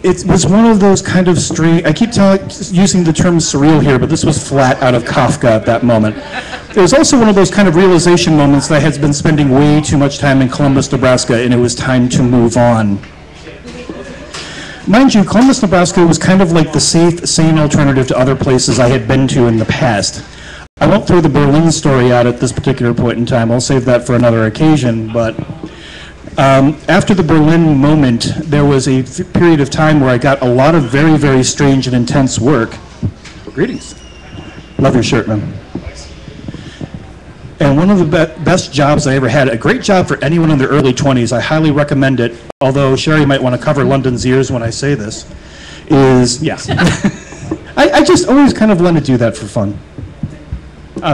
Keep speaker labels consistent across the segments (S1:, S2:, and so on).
S1: it was one of those kind of strange, I keep using the term surreal here, but this was flat out of Kafka at that moment. It was also one of those kind of realization moments that I had been spending way too much time in Columbus, Nebraska, and it was time to move on. Mind you, Columbus, Nebraska was kind of like the safe, sane alternative to other places I had been to in the past. I won't throw the Berlin story out at this particular point in time. I'll save that for another occasion, but after the Berlin moment, there was a period of time where I got a lot of very, very strange and intense work. Well, greetings. Love your shirt, man. And one of the best jobs I ever had, a great job for anyone in their early 20s, I highly recommend it, although Sherry might want to cover London's ears when I say this, is, yeah. I just always kind of want to do that for fun.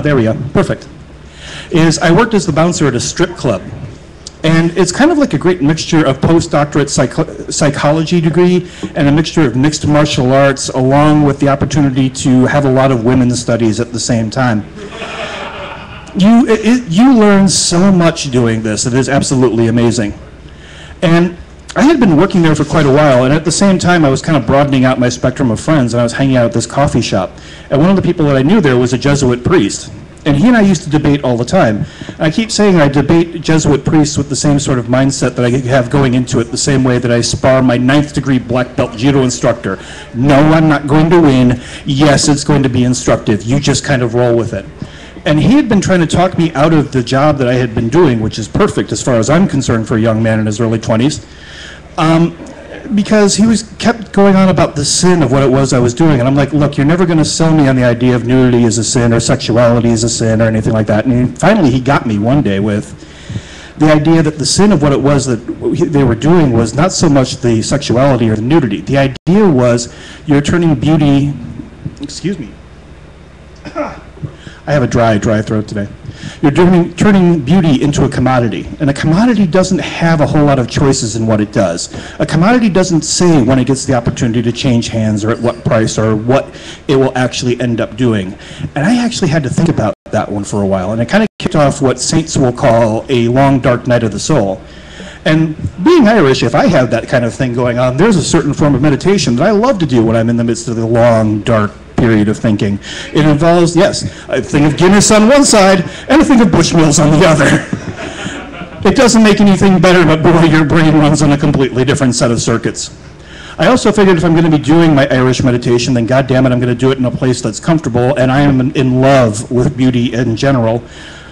S1: There we go, perfect. I worked as the bouncer at a strip club. And it's kind of like a great mixture of postdoctorate psychology degree and a mixture of mixed martial arts, along with the opportunity to have a lot of women's studies at the same time. You learn so much doing this. It is absolutely amazing. And I had been working there for quite a while, and at the same time I was kind of broadening out my spectrum of friends, and I was hanging out at this coffee shop. And one of the people that I knew there was a Jesuit priest. And he and I used to debate all the time. I keep saying I debate Jesuit priests with the same sort of mindset that I have going into it, the same way that I spar my 9th degree black belt judo instructor. No, I'm not going to win. Yes, it's going to be instructive. You just kind of roll with it. And he had been trying to talk me out of the job that I had been doing, which is perfect as far as I'm concerned for a young man in his early 20s. Because he kept going on about the sin of what it was I was doing. And I'm like, look, you're never going to sell me on the idea of nudity as a sin or sexuality as a sin or anything like that. And finally he got me one day with the idea that the sin of what it was that they were doing was not so much the sexuality or the nudity. The idea was you're turning beauty, excuse me, I have a dry throat today. You're turning beauty into a commodity. And a commodity doesn't have a whole lot of choices in what it does. A commodity doesn't say when it gets the opportunity to change hands or at what price or what it will actually end up doing. And I actually had to think about that one for a while. And it kind of kicked off what saints will call a long, dark night of the soul. And being Irish, if I have that kind of thing going on, there's a certain form of meditation that I love to do when I'm in the midst of the long, dark period of thinking. It involves, yes, a thing of Guinness on one side and a thing of Bushmills on the other. It doesn't make anything better, but boy, your brain runs on a completely different set of circuits. I also figured if I'm going to be doing my Irish meditation, then goddamn it, I'm going to do it in a place that's comfortable, and I am in love with beauty in general.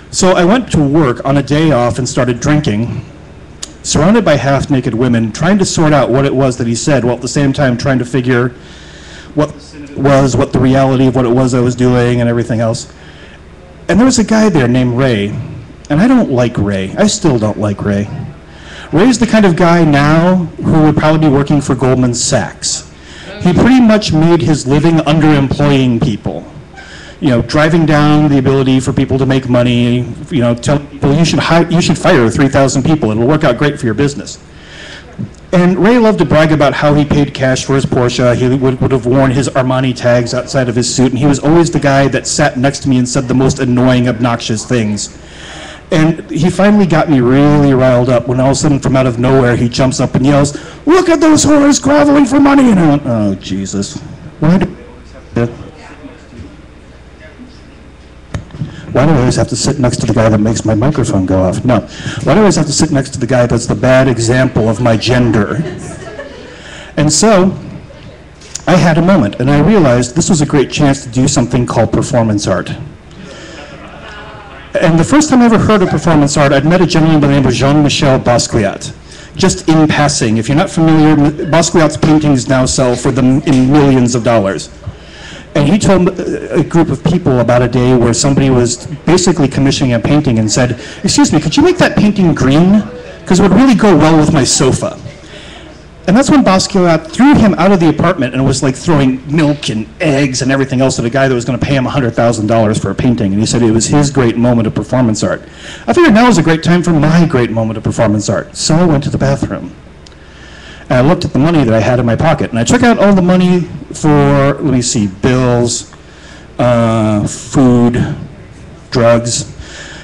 S1: So I went to work on a day off and started drinking, surrounded by half-naked women, trying to sort out what it was that he said, while at the same time trying to figure what what the reality of what it was I was doing and everything else. And there was a guy there named Ray, and I don't like Ray. I still don't like Ray. Ray's the kind of guy now who would probably be working for Goldman Sachs. He pretty much made his living underemploying people. You know, driving down the ability for people to make money, you know, telling people you should fire 3,000 people, it'll work out great for your business. And Ray loved to brag about how he paid cash for his Porsche. He would have worn his Armani tags outside of his suit, and he was always the guy that sat next to me and said the most annoying, obnoxious things. And he finally got me really riled up when all of a sudden, from out of nowhere, he jumps up and yells, "Look at those whores groveling for money!" And I went, oh, Jesus. Why do I always have to sit next to the guy that makes my microphone go off? No. Why do I always have to sit next to the guy that's the bad example of my gender? And so, I had a moment, and I realized this was a great chance to do something called performance art. And the first time I ever heard of performance art, I'd met a gentleman by the name of Jean-Michel Basquiat. Just in passing. If you're not familiar, Basquiat's paintings now sell for them in millions of dollars. And he told a group of people about a day where somebody was basically commissioning a painting and said, "Excuse me, could you make that painting green? Because it would really go well with my sofa." And that's when Basquiat threw him out of the apartment and was like throwing milk and eggs and everything else at a guy that was going to pay him $100,000 for a painting. And he said it was his great moment of performance art. I figured now was a great time for my great moment of performance art. So I went to the bathroom. And I looked at the money that I had in my pocket. And I took out all the money for, let me see, bills, food, drugs.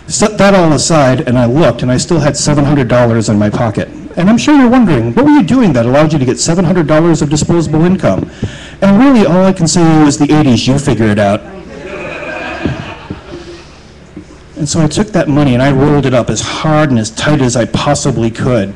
S1: Set that all aside, and I looked, and I still had $700 in my pocket. And I'm sure you're wondering, what were you doing that allowed you to get $700 of disposable income? And really, all I can say is the 80s, you figure it out. And so I took that money and I rolled it up as hard and as tight as I possibly could.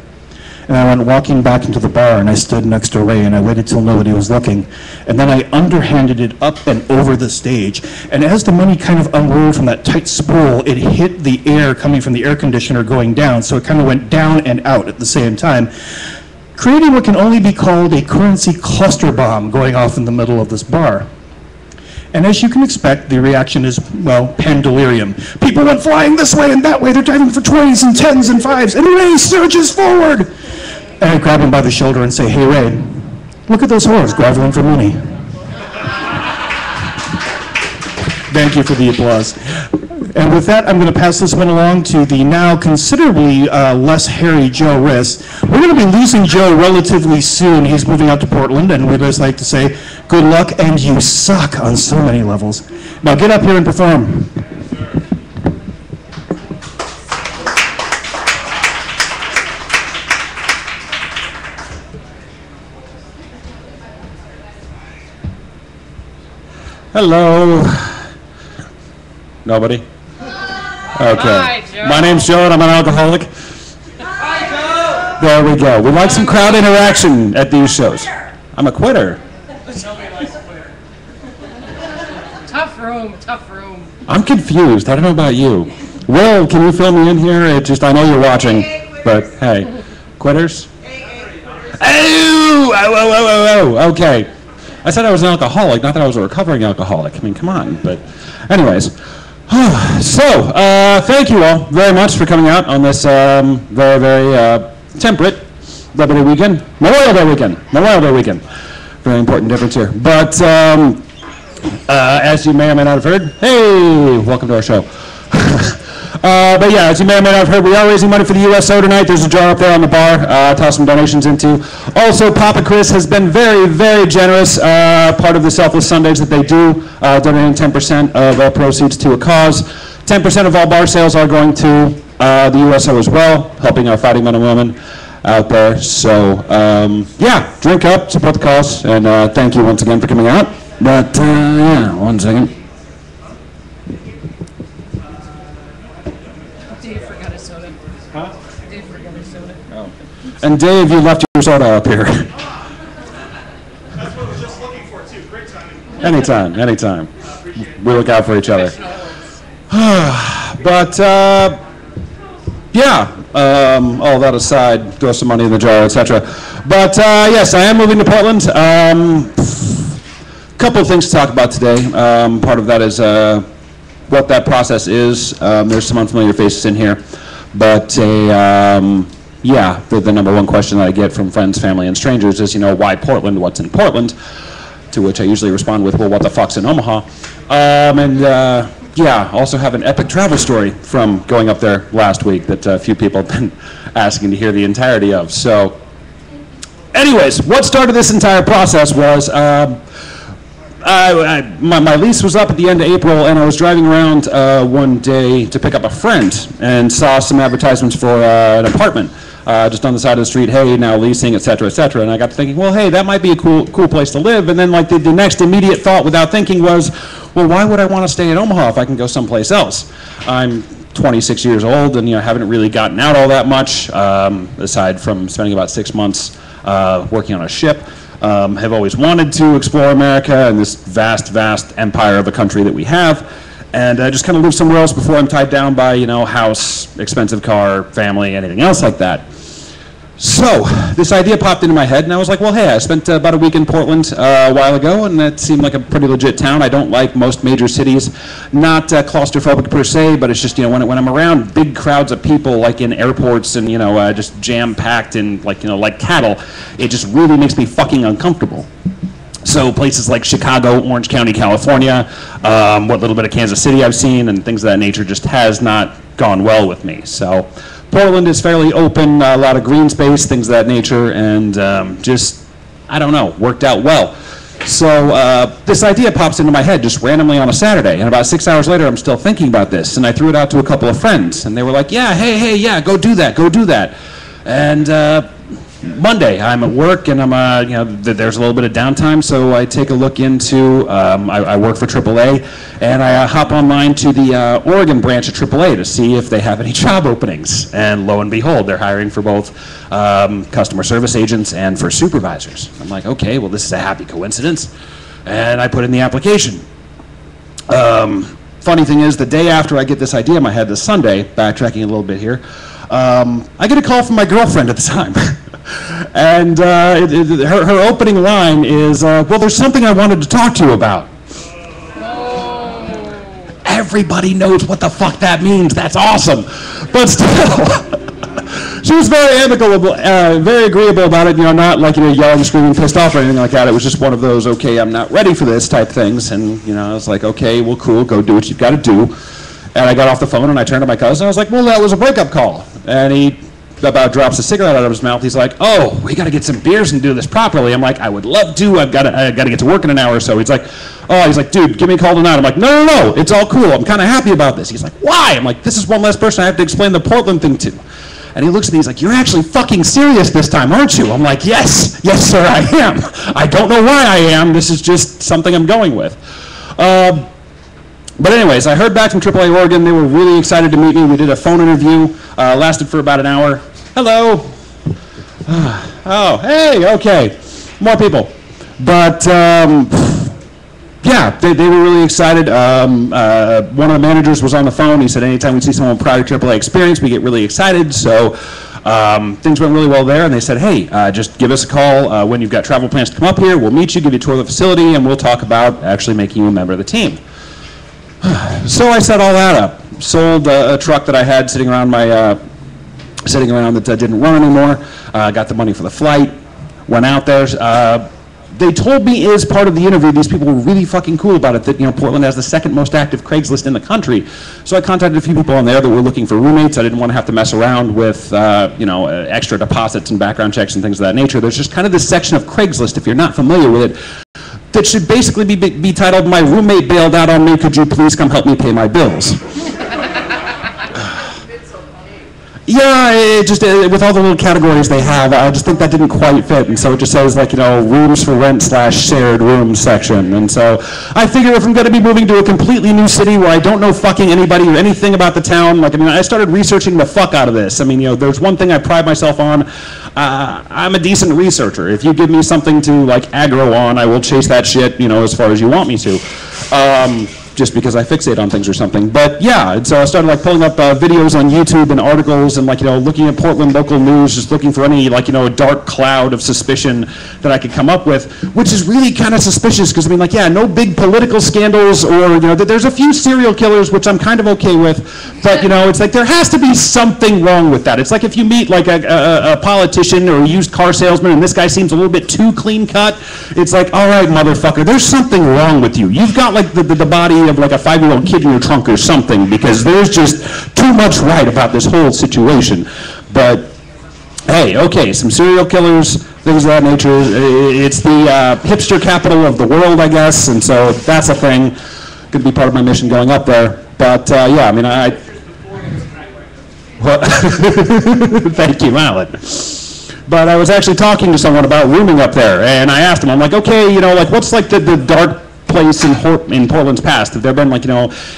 S1: And I went walking back into the bar and I stood next to Ray and I waited till nobody was looking. And then I underhanded it up and over the stage. And as the money kind of unrolled from that tight spool, it hit the air coming from the air conditioner going down. So it kind of went down and out at the same time, creating what can only be called a currency cluster bomb going off in the middle of this bar. And as you can expect, the reaction is, well, pandalirium. People went flying this way and that way. They're diving for 20s and 10s and 5s. And Ray surges forward. And I grab him by the shoulder and say, hey, Ray, look at those whores groveling for money. Thank you for the applause. And with that, I'm going to pass this one along to the now considerably less hairy Joe Riss. We're going to be losing Joe relatively soon. He's moving out to Portland, and we'd just like to say good luck, and you suck on so many levels. Now get up here and perform.
S2: Hello. Nobody? Okay. Hi, my name's Joe and I'm an alcoholic. Hi, Joe. There we go. We like some crowd interaction at these shows. I'm a quitter.
S3: Nobody likes a quitter. Tough room, tough room.
S2: I'm confused. I don't know about you. Will, can you fill me in here? I know you're watching, but hey, quitters? Oh, okay. I said I was an alcoholic, not that I was a recovering alcoholic. I mean, come on. But anyways. So, thank you all very much for coming out on this very, very temperate Labor Day weekend. Memorial Day weekend. Memorial Day weekend. Very important difference here. But as you may or may not have heard, hey, welcome to our show. But yeah, as you may or may not have heard, we are raising money for the USO tonight. There's a jar up there on the bar. Toss some donations into. Also, Papa Chris has been very, very generous. Part of the Selfless Sundays that they do, donating 10% of all proceeds to a cause. 10% of all bar sales are going to the USO as well, helping our fighting men and women out there. So yeah, drink up, support the cause, and thank you once again for coming out. But yeah, one second. And Dave, you left your soda up here.
S1: That's what I was just looking for, too. Great timing.
S2: Anytime, anytime. We look out for each other. But, yeah, all that aside, throw some money in the jar, etc. But, yes, I am moving to Portland. Couple of things to talk about today. Part of that is what that process is. There's some unfamiliar faces in here. But yeah, the number one question that I get from friends, family, and strangers is, why Portland? What's in Portland? To which I usually respond with, well, what the fuck's in Omaha? Yeah, also have an epic travel story from going up there last week that a few people have been asking to hear the entirety of. So, anyways, what started this entire process was my lease was up at the end of April, and I was driving around one day to pick up a friend and saw some advertisements for an apartment just on the side of the street. Hey, now leasing, et cetera, and I got to thinking, well, hey, that might be a cool place to live. And then like the next immediate thought without thinking was, well, why would I want to stay in Omaha if I can go someplace else? I'm 26 years old and haven't really gotten out all that much, aside from spending about 6 months working on a ship. Have always wanted to explore America and this vast, vast empire of a country that we have, and just kind of live somewhere else before I'm tied down by, house, expensive car, family, anything else like that. So this idea popped into my head, and I was like, well, hey, I spent about a week in Portland a while ago, and that seemed like a pretty legit town. I don't like most major cities, not claustrophobic per se, but it's just, when I'm around big crowds of people, like in airports and, just jam-packed and like cattle, it just really makes me fucking uncomfortable. So places like Chicago, Orange County, California, what little bit of Kansas City I've seen, and things of that nature just has not gone well with me. So Portland is fairly open, a lot of green space, things of that nature, and just, I don't know, worked out well. So this idea pops into my head just randomly on a Saturday, and about 6 hours later I'm still thinking about this, and I threw it out to a couple of friends, and they were like, yeah, hey, yeah, go do that. And Monday, I'm at work, and I'm, there's a little bit of downtime, so I take a look into, I work for AAA, and I hop online to the Oregon branch of AAA to see if they have any job openings. And lo and behold, they're hiring for both customer service agents and for supervisors. I'm like, okay, well, this is a happy coincidence. And I put in the application. Funny thing is, the day after I get this idea in my head, this Sunday, backtracking a little bit here, I get a call from my girlfriend at the time. And her opening line is, well, there's something I wanted to talk to you about. Everybody knows what the fuck that means. That's awesome. But still, she was very amicable, very agreeable about it, not like, yelling, screaming, pissed off or anything like that. It was just one of those, okay, I'm not ready for this type things. And, I was like, okay, well, cool, go do what you've got to do. And I got off the phone and I turned to my cousin. I was like, well, that was a breakup call. And he about drops a cigarette out of his mouth. He's like, oh, we got to get some beers and do this properly. I'm like, I would love to. I got to get to work in an hour or so. He's like, dude, give me a call tonight. I'm like, no, it's all cool. I'm kind of happy about this. He's like, why? I'm like, this is one less person I have to explain the Portland thing to. And he looks at me, he's like, you're actually fucking serious this time, aren't you? I'm like, yes, sir, I am. I don't know why I am. This is just something I'm going with. But anyways, I heard back from AAA Oregon. They were really excited to meet me. We did a phone interview. Lasted for about an hour. Hello. Oh, hey, okay. More people. But, yeah, they were really excited. One of the managers was on the phone. He said anytime we see someone with prior AAA experience, we get really excited. So things went really well there. And they said, hey, just give us a call when you've got travel plans to come up here. We'll meet you, give you a tour of the facility, and we'll talk about actually making you a member of the team. So I set all that up. Sold a truck that I had sitting around that didn't run anymore. Got the money for the flight. Went out there. They told me as part of the interview, these people were really fucking cool about it, that Portland has the second most active Craigslist in the country. So I contacted a few people on there that were looking for roommates. I didn't want to have to mess around with extra deposits and background checks and things of that nature. There's just kind of this section of Craigslist, if you're not familiar with it, that should basically be titled, "My roommate bailed out on me, could you please come help me pay my bills?" Yeah, it just with all the little categories they have, I just think that didn't quite fit, and so it just says rooms for rent / shared room section. And so I figure if I'm going to be moving to a completely new city where I don't know fucking anybody or anything about the town, I started researching the fuck out of this. There's one thing I pride myself on. I'm a decent researcher. If you give me something to aggro on, I will chase that shit, as far as you want me to. Just because I fixate on things or something. But yeah, and so I started pulling up videos on YouTube and articles and looking at Portland local news, just looking for any dark cloud of suspicion that I could come up with, which is really kind of suspicious because no big political scandals or there's a few serial killers which I'm kind of okay with, but it's there has to be something wrong with that. It's like if you meet a politician or a used car salesman and this guy seems a little bit too clean cut, it's all right, motherfucker, there's something wrong with you. You've got the body of a 5-year-old kid in your trunk or something, because there's just too much right about this whole situation. But hey, okay, some serial killers, things of that nature. It's the hipster capital of the world, I guess, and so that's a thing. Could be part of my mission going up there. But yeah, thank you, Alan. But I was actually talking to someone about rooming up there, and I asked him, I'm like, okay, what's the dark place in Portland's past? Have there been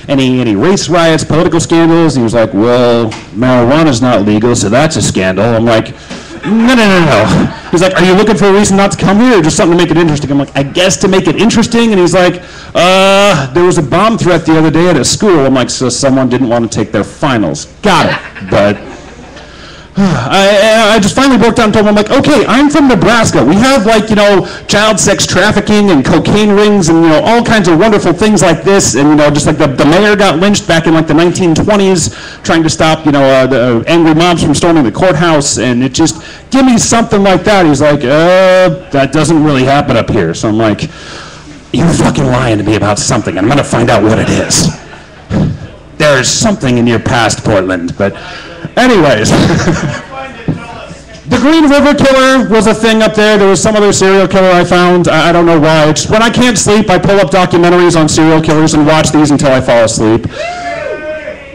S2: any race riots, political scandals? And he was like, well, marijuana's not legal, so that's a scandal. I'm like, no. He's like, are you looking for a reason not to come here or just something to make it interesting? I'm like, I guess to make it interesting. And he's like, there was a bomb threat the other day at a school. I'm like, so someone didn't want to take their finals. Got it. But I just finally broke down and told him, I'm like, okay, I'm from Nebraska. We have child sex trafficking and cocaine rings and all kinds of wonderful things like this. And just the mayor got lynched back in the 1920s trying to stop the angry mobs from storming the courthouse. And it just, give me something like that. He's like, that doesn't really happen up here. So I'm like, you're fucking lying to me about something. I'm going to find out what it is. There's something in your past, Portland. But anyways, the Green River Killer was a thing up there. There was some other serial killer I found. I don't know why. It's when I can't sleep, I pull up documentaries on serial killers and watch these until I fall asleep.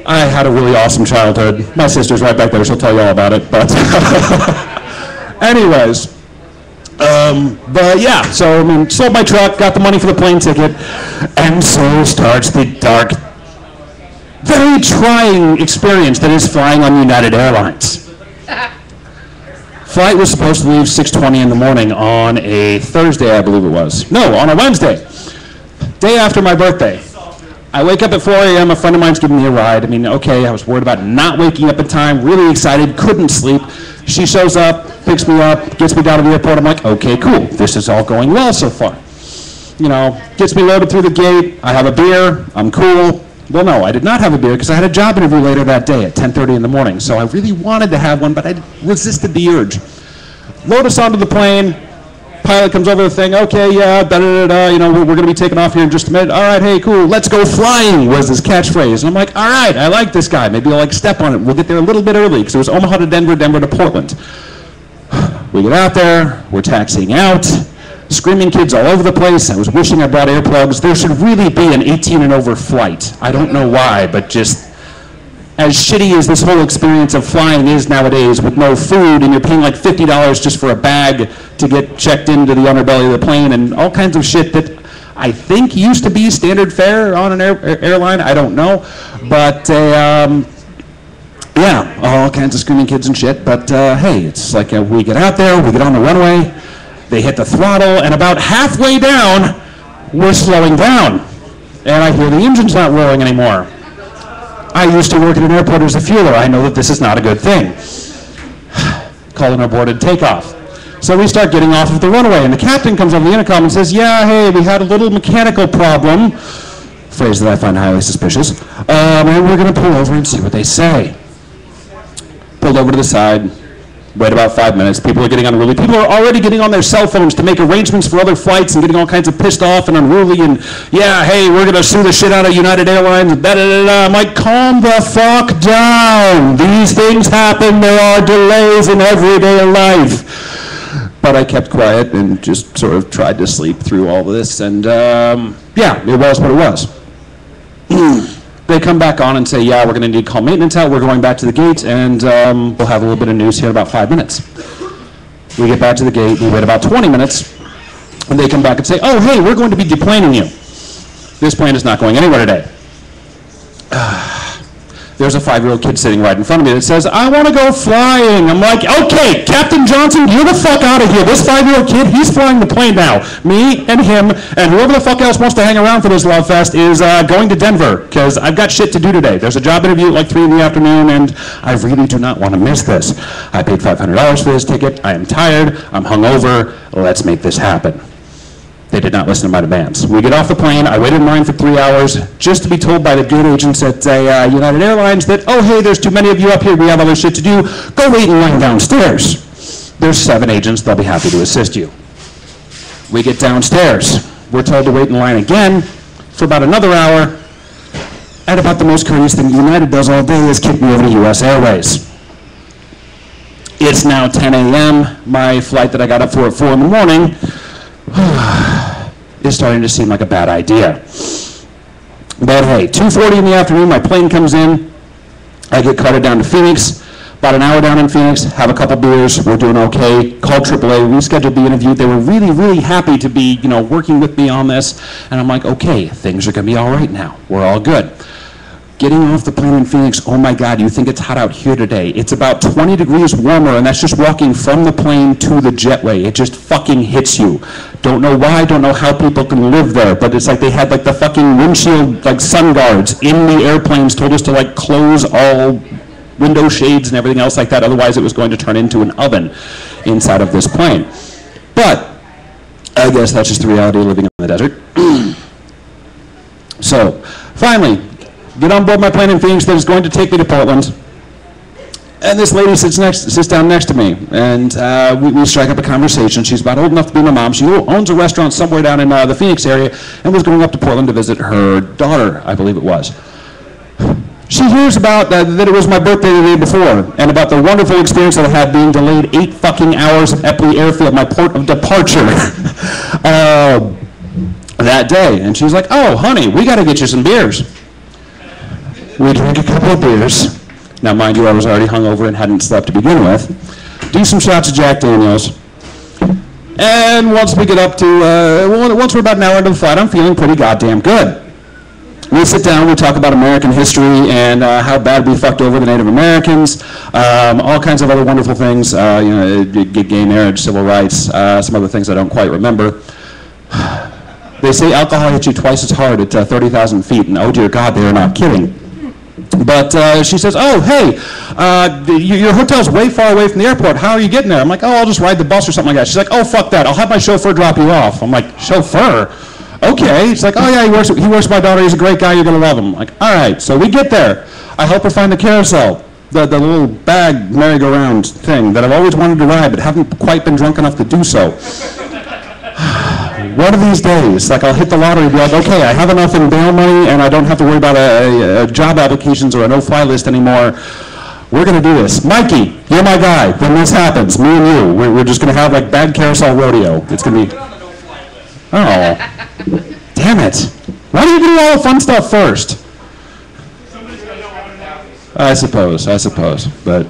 S2: I had a really awesome childhood. My sister's right back there, she'll tell you all about it, but anyways. But yeah, so I mean, sold my truck, got the money for the plane ticket, and so starts the dark, very trying experience that is flying on United Airlines. Flight was supposed to leave 6:20 in the morning on a Thursday, I believe it was. No, on a Wednesday, day after my birthday. I wake up at 4 a.m., a friend of mine's giving me a ride. I mean, okay, I was worried about not waking up in time, really excited, couldn't sleep. She shows up, picks me up, gets me down to the airport. I'm like, okay, cool, this is all going well so far. You know, gets me loaded through the gate, I have a beer, I'm cool. Well, no, I did not have a beer because I had a job interview later that day at 10:30 in the morning, so I really wanted to have one, but I resisted the urge. Load us onto the plane. Pilot comes over the thing, okay, yeah, da-da-da-da, you know, we're going to be taking off here in just a minute. All right, hey, cool, let's go flying was his catchphrase. And I'm like, all right, I like this guy. Maybe I'll like step on it. We'll get there a little bit early because it was Omaha to Denver, Denver to Portland. We get out there, we're taxiing out, screaming kids all over the place. I was wishing I brought earplugs. There should really be an 18 and over flight. I don't know why, but just as shitty as this whole experience of flying is nowadays with no food and you're paying like $50 just for a bag to get checked into the underbelly of the plane and all kinds of shit that I think used to be standard fare on an airline. I don't know. But yeah, all kinds of screaming kids and shit. But hey, it's like we get out there, we get on the runway, they hit the throttle, and about halfway down, we're slowing down. And I hear the engine's not rolling anymore. I used to work at an airport as a fueler. I know that this is not a good thing. Calling aborted takeoff. So we start getting off of the runway, and the captain comes over the intercom and says, yeah, hey, we had a little mechanical problem. Phrase that I find highly suspicious. And we're going to pull over and see what they say. Pulled over to the side. Wait about 5 minutes. People are already getting on their cell phones to make arrangements for other flights and getting all kinds of pissed off and unruly and, yeah, hey, we're going to sue the shit out of United Airlines. Da-da-da-da. I'm like, calm the fuck down. These things happen. There are delays in everyday life. But I kept quiet and just sort of tried to sleep through all of this. And, yeah, it was what it was. They come back on and say, yeah, we're going to need to call maintenance out. We're going back to the gate, and we'll have a little bit of news here in about 5 minutes. We get back to the gate. We wait about 20 minutes, and they come back and say, oh, hey, we're going to be deplaning you. This plane is not going anywhere today. There's a 5-year-old kid sitting right in front of me that says, I want to go flying. I'm like, okay, Captain Johnson, get the fuck out of here. This 5-year-old kid, he's flying the plane now. Me and him and whoever the fuck else wants to hang around for this love fest is going to Denver because I've got shit to do today. There's a job interview at like 3 in the afternoon and I really do not want to miss this. I paid $500 for this ticket. I am tired. I'm hungover. Let's make this happen. They did not listen to my demands. We get off the plane. I waited in line for 3 hours just to be told by the gate agents at United Airlines that, oh, hey, there's too many of you up here. We have other shit to do. Go wait in line downstairs. There's 7 agents. They'll be happy to assist you. We get downstairs. We're told to wait in line again for about another hour. And about the most courteous thing United does all day is kick me over to US Airways. It's now 10 a.m. My flight that I got up for at 4 in the morning is starting to seem like a bad idea. But hey, 2:40 in the afternoon, my plane comes in. I get carted down to Phoenix. About an hour down in Phoenix, have a couple beers, we're doing okay. Called AAA, rescheduled the interview. They were really, really happy to be, working with me on this. And I'm like, okay, things are gonna be all right now. We're all good. Getting off the plane in Phoenix, oh my God, you think it's hot out here today. It's about 20 degrees warmer, and that's just walking from the plane to the jetway. It just fucking hits you. Don't know why, don't know how people can live there, but it's like they had like the fucking windshield, like sun guards in the airplanes, told us to like close all window shades and everything else like that, otherwise it was going to turn into an oven inside of this plane. But I guess that's just the reality of living in the desert. So, finally, get on board my plane in Phoenix that is going to take me to Portland. And this lady sits down next to me, and we strike up a conversation. She's about old enough to be my mom. She owns a restaurant somewhere down in the Phoenix area and was going up to Portland to visit her daughter, I believe it was. She hears about that it was my birthday the day before, and about the wonderful experience that I had being delayed 8 fucking hours at Eppley Airfield, my port of departure, that day. And she's like, oh, honey, we got to get you some beers. We drink a couple of beers. Now, mind you, I was already hungover and hadn't slept to begin with. Do some shots of Jack Daniels. And once we get up to, once we're about an hour into the flight, I'm feeling pretty goddamn good. We sit down, we talk about American history and how bad we fucked over the Native Americans, all kinds of other wonderful things, gay marriage, civil rights, some other things I don't quite remember. They say alcohol hits you twice as hard at 30,000 feet, and oh dear God, they are not kidding. But she says, oh, hey, your hotel's way far away from the airport. How are you getting there? I'm like, oh, I'll just ride the bus or something like that. She's like, oh, fuck that. I'll have my chauffeur drop you off. I'm like, chauffeur? Okay. She's like, oh, yeah, he works with my daughter. He's a great guy. You're going to love him. I'm like, all right. So we get there. I help her find the carousel, the little bag merry-go-round thing that I've always wanted to ride but haven't quite been drunk enough to do so. One of these days, like I'll hit the lottery and be like, okay, I have enough in bail money and I don't have to worry about job applications or a no-fly list anymore. We're going to do this. Mikey, you're my guy. When this happens, me and you, we're just going to have like bad carousel rodeo. It's going to be... Oh, damn it. Why do you do all the fun stuff first? I suppose, but...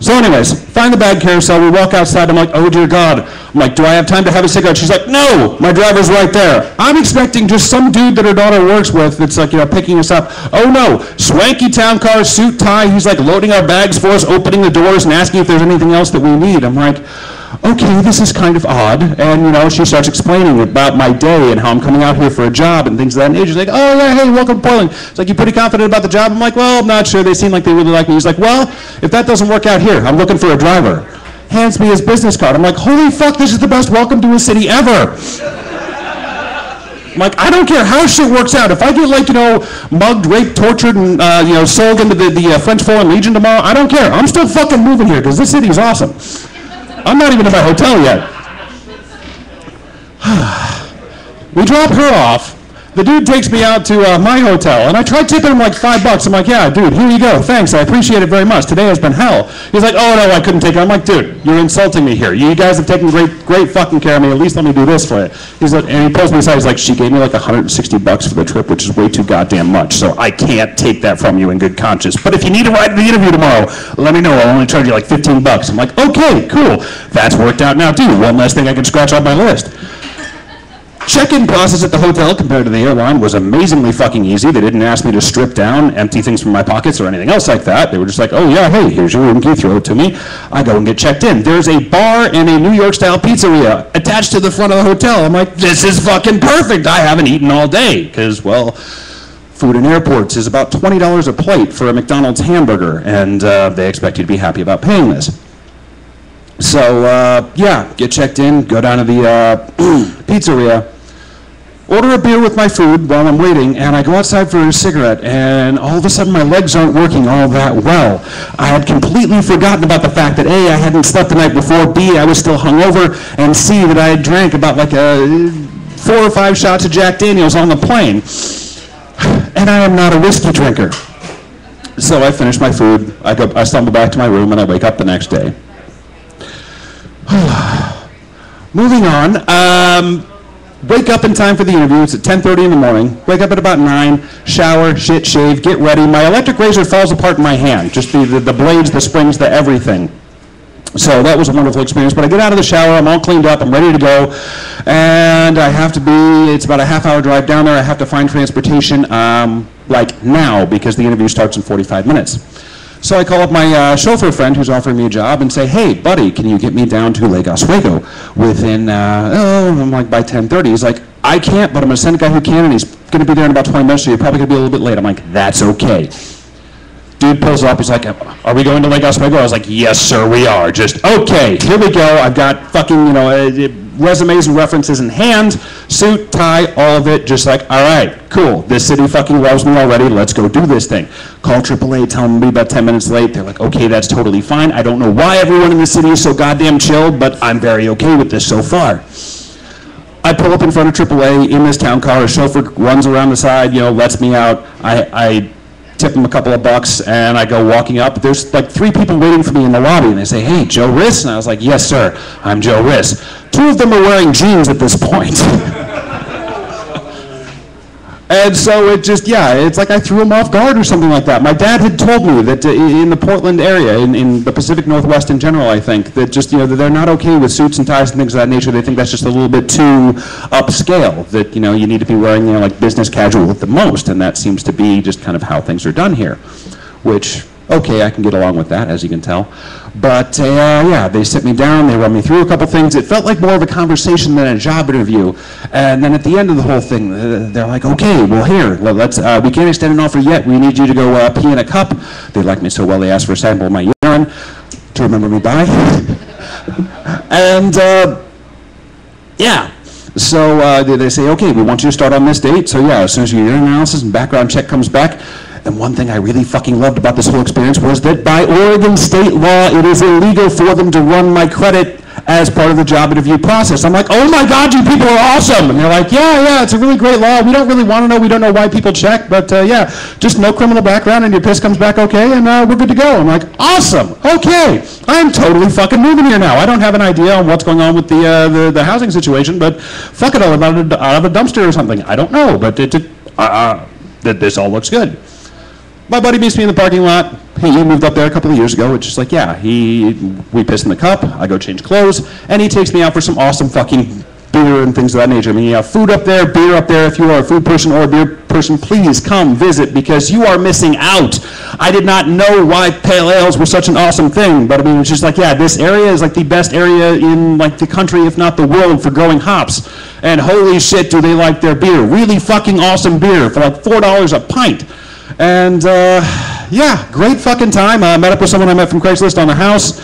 S2: So anyways, find the bag carousel, we walk outside, I'm like, oh dear God. I'm like, do I have time to have a cigarette? She's like, no, my driver's right there. I'm expecting just some dude that her daughter works with that's like, picking us up. Oh no, swanky town car, suit, tie, he's like loading our bags for us, opening the doors and asking if there's anything else that we need. I'm like, okay, this is kind of odd. And she starts explaining about my day and how I'm coming out here for a job and things of that nature. She's like, oh yeah, hey, welcome to Portland. It's like, you pretty confident about the job? I'm like, well, I'm not sure. They seem like they really like me. He's like, well, if that doesn't work out here, I'm looking for a driver. Hands me his business card. I'm like, holy fuck, this is the best welcome to a city ever. I'm like, I don't care how shit works out. If I get mugged, raped, tortured, and sold into the French Foreign Legion tomorrow, I don't care. I'm still fucking moving here because this city is awesome. I'm not even in my hotel yet. We drop her off. The dude takes me out to my hotel, and I tried tipping him like $5. I'm like, yeah, dude, here you go. Thanks, I appreciate it very much. Today has been hell. He's like, oh, no, I couldn't take it. I'm like, dude, you're insulting me here. You guys have taken great fucking care of me. At least let me do this for you. He's like, and he pulls me aside. He's like, she gave me like $160 for the trip, which is way too goddamn much, so I can't take that from you in good conscience. But if you need to ride to the interview tomorrow, let me know. I'll only charge you like $15. I'm like, okay, cool. That's worked out now, too. One less thing I can scratch off my list. Check-in process at the hotel compared to the airline was amazingly fucking easy. They didn't ask me to strip down, empty things from my pockets or anything else like that. They were just like, oh yeah, hey, here's your room key, throw it to me. I go and get checked in. There's a bar and a New York-style pizzeria attached to the front of the hotel. I'm like, this is fucking perfect. I haven't eaten all day because, well, food in airports is about $20 a plate for a McDonald's hamburger, and they expect you to be happy about paying this. So, yeah, get checked in, go down to the pizzeria, order a beer with my food while I'm waiting, and I go outside for a cigarette, and all of a sudden my legs aren't working all that well. I had completely forgotten about the fact that A, I hadn't slept the night before, B, I was still hungover, and C, that I had drank about like 4 or 5 shots of Jack Daniels on the plane. And I am not a whiskey drinker. So I finish my food, I stumble back to my room, and I wake up the next day. Moving on, wake up in time for the interview. It's at 10:30 in the morning. Wake up at about 9, shower, shit, shave, get ready. My electric razor falls apart in my hand, just the blades, the springs, the everything. So that was a wonderful experience. But I get out of the shower, I'm all cleaned up, I'm ready to go, and I have to it's about a half-hour drive down there. I have to find transportation like now because the interview starts in 45 minutes. So I call up my chauffeur friend who's offering me a job and say, hey, buddy, can you get me down to Lake Oswego within, I'm like, by 10:30. He's like, I can't, but I'm going to send a guy who can, and he's going to be there in about 20 minutes, so you're probably going to be a little bit late. I'm like, that's okay. Dude pulls up, he's like, are we going to Lake Oswego? I was like, yes, sir, we are. Just, okay, here we go. I've got fucking, resumes and references in hand, suit, tie, all of it, just like, all right, cool. This city fucking loves me already. Let's go do this thing. Call AAA, tell them to be about 10 minutes late. They're like, okay, that's totally fine. I don't know why everyone in the city is so goddamn chill, but I'm very okay with this so far. I pull up in front of AAA in this town car. A chauffeur runs around the side, lets me out. I tip him a couple of bucks, and I go walking up. There's like 3 people waiting for me in the lobby, and they say, hey, Joe Riss? And I was like, yes, sir, I'm Joe Riss. 2 of them are wearing jeans at this point. And so it just, yeah, it's like I threw him off guard or something like that. My dad had told me that in the Portland area, in the Pacific Northwest in general, I think, that just, that they're not okay with suits and ties and things of that nature. They think that's just a little bit too upscale, that, you need to be wearing, like business casual at the most, and that seems to be just kind of how things are done here, which, okay, I can get along with that, as you can tell. But yeah, they sit me down, they run me through a couple things. It felt like more of a conversation than a job interview. And then at the end of the whole thing, they're like, okay, well here, we can't extend an offer yet. We need you to go pee in a cup. They like me so well, they asked for a sample of my urine to remember me by. And yeah. So they say, okay, we want you to start on this date. So yeah, as soon as your urine analysis and background check comes back. And one thing I really fucking loved about this whole experience was that by Oregon state law, it is illegal for them to run my credit as part of the job interview process. I'm like, oh my God, you people are awesome. And they're like, yeah, it's a really great law. We don't really want to know. We don't know why people check. But yeah, just no criminal background and your piss comes back okay and we're good to go. I'm like, awesome. Okay. I'm totally fucking moving here now. I don't have an idea on what's going on with the housing situation, but fuck it, I'll live out of a dumpster or something. I don't know, but this all looks good. My buddy meets me in the parking lot. He moved up there a couple of years ago. It's just like, yeah, we piss in the cup, I go change clothes, and he takes me out for some awesome fucking beer and things of that nature. I mean, you have food up there, beer up there. If you are a food person or a beer person, please come visit because you are missing out. I did not know why pale ales were such an awesome thing, but I mean, it's just like, yeah, this area is like the best area in like the country, if not the world, for growing hops. And holy shit, do they like their beer. Really fucking awesome beer for like $4 a pint. And yeah, great fucking time. Met up with someone I met from Craigslist on the house.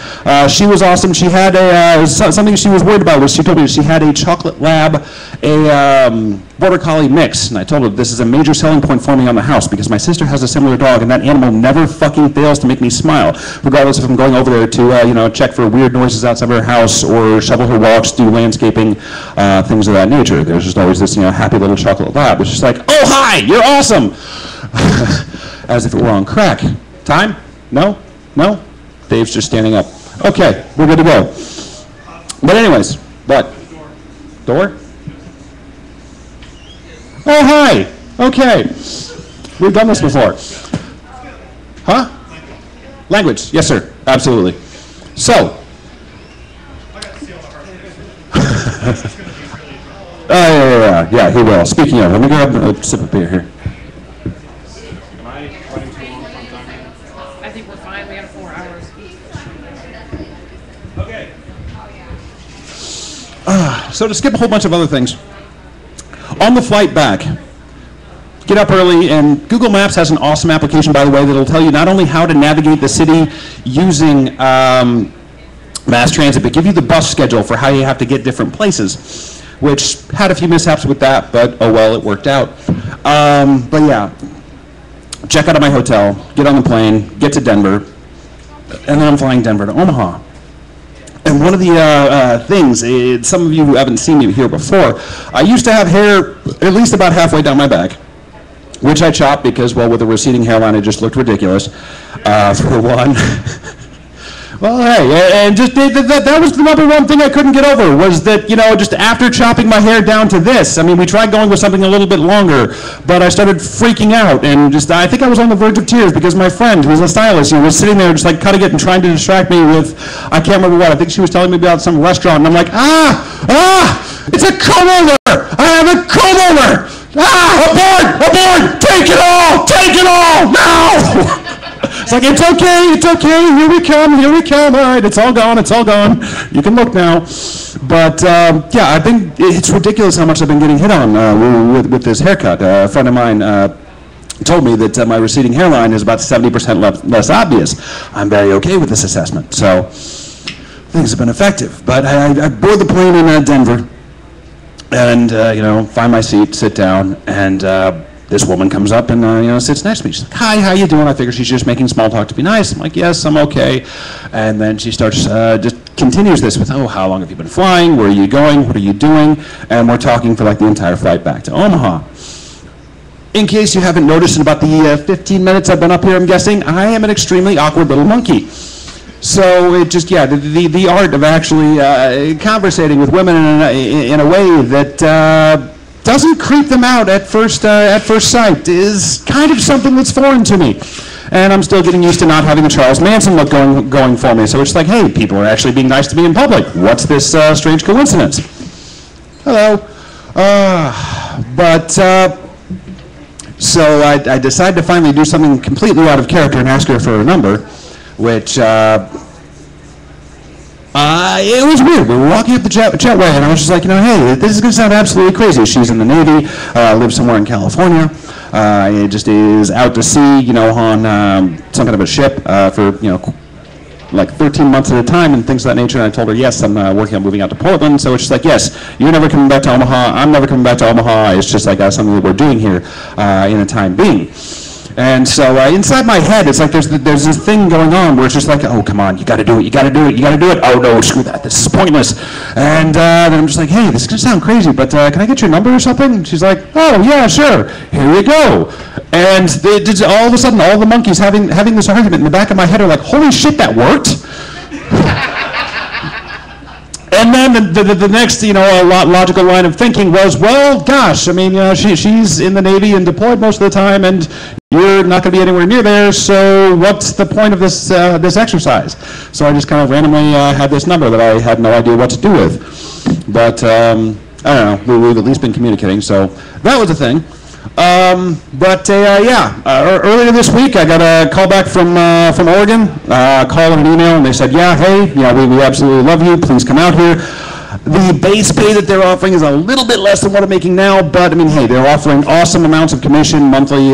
S2: She was awesome. She had something she was worried about was she told me she had a chocolate lab, a border collie mix. And I told her this is a major selling point for me on the house because my sister has a similar dog and that animal never fucking fails to make me smile, regardless if I'm going over there to check for weird noises outside of her house or shovel her walks, do landscaping, things of that nature. There's just always this happy little chocolate lab. It's just like, oh hi, you're awesome. As if it were on crack. Time? No? No? Dave's just standing up. Okay, we're good to go. But anyways, what? Door? Oh, hi. Okay. We've done this before. Huh? Language. Yes, sir. Absolutely. So. Yeah, he will. Speaking of, let me grab a sip of beer here.
S3: I think we're fine. We got 4 hours.
S2: Okay. So to skip a whole bunch of other things, on the flight back, get up early, and Google Maps has an awesome application, by the way, that'll tell you not only how to navigate the city using mass transit, but give you the bus schedule for how you have to get different places, which had a few mishaps with that, but oh well, it worked out. But yeah, check out of my hotel, get on the plane, get to Denver, and then I'm flying Denver to Omaha. And one of the things, some of you who haven't seen me here before, I used to have hair at least about halfway down my back, which I chopped because, well, with a receding hairline, it just looked ridiculous, for one. Well, hey, and just that was the number one thing I couldn't get over, was that, just after chopping my hair down to this, I mean, we tried going with something a little bit longer, but I started freaking out, and I think I was on the verge of tears because my friend, who was a stylist, was sitting there just like cutting it and trying to distract me with, I can't remember what, I think she was telling me about some restaurant, and I'm like, it's a comb-over! I have a comb-over! Abort! Take it all, now! It's like, it's okay, here we come, all right, it's all gone, you can look now. But, yeah, I think it's ridiculous how much I've been getting hit on with this haircut. A friend of mine told me that my receding hairline is about 70% less obvious. I'm very okay with this assessment, so things have been effective. But I board the plane in Denver, and, find my seat, sit down, and this woman comes up and sits next to me. She's like, hi, how you doing? I figure she's just making small talk to be nice. I'm like, yes, I'm okay. And then she starts, just continues this with, oh, how long have you been flying? Where are you going? What are you doing? And we're talking for like the entire flight back to Omaha. In case you haven't noticed in about the 15 minutes I've been up here, I'm guessing, I am an extremely awkward little monkey. So it just, yeah, the art of actually conversating with women in a way that doesn't creep them out at first sight is kind of something that's foreign to me. And I'm still getting used to not having the Charles Manson look going for me. So it's like, hey, people are actually being nice to me in public. What's this strange coincidence? Hello. So I decided to finally do something completely out of character and ask her for a number, which it was weird. We were walking up the jetway, and I was just like, hey, this is going to sound absolutely crazy. She's in the Navy, lives somewhere in California. It just is out to sea, on some kind of a ship for, like 13 months at a time and things of that nature. And I told her, yes, I'm working on moving out to Portland. So it's just like, yes, you're never coming back to Omaha. I'm never coming back to Omaha. It's just like something that we're doing here in a time being. And so inside my head, it's like there's this thing going on where it's just like, oh, come on, you got to do it, you got to do it, you got to do it. Oh, no, screw that, this is pointless. And then I'm just like, hey, this is going to sound crazy, but can I get your number or something? And she's like, oh, yeah, sure, here you go. And all of a sudden, all the monkeys having this argument in the back of my head are like, holy shit, that worked? And then the next, logical line of thinking was, well, gosh, I mean, she's in the Navy and deployed most of the time, and you're not going to be anywhere near there, so what's the point of this exercise? So I just kind of randomly had this number that I had no idea what to do with. But, I don't know, we've at least been communicating, so that was a thing. Earlier this week, I got a call back from Oregon, call and an email, and they said, yeah, hey, we absolutely love you, please come out here. The base pay that they're offering is a little bit less than what I'm making now, but I mean, hey, they're offering awesome amounts of commission, monthly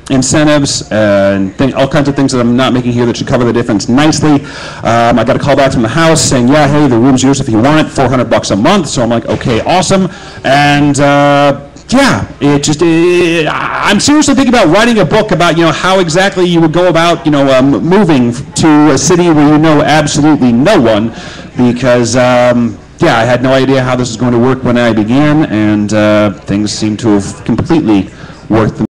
S2: incentives, and all kinds of things that I'm not making here that should cover the difference nicely. I got a call back from the house saying, yeah, hey, the room's yours if you want it, $400 a month. So I'm like, okay, awesome. And yeah, I'm seriously thinking about writing a book about, how exactly you would go about, moving to a city where you know absolutely no one, because, I had no idea how this was going to work when I began, and things seem to have completely worked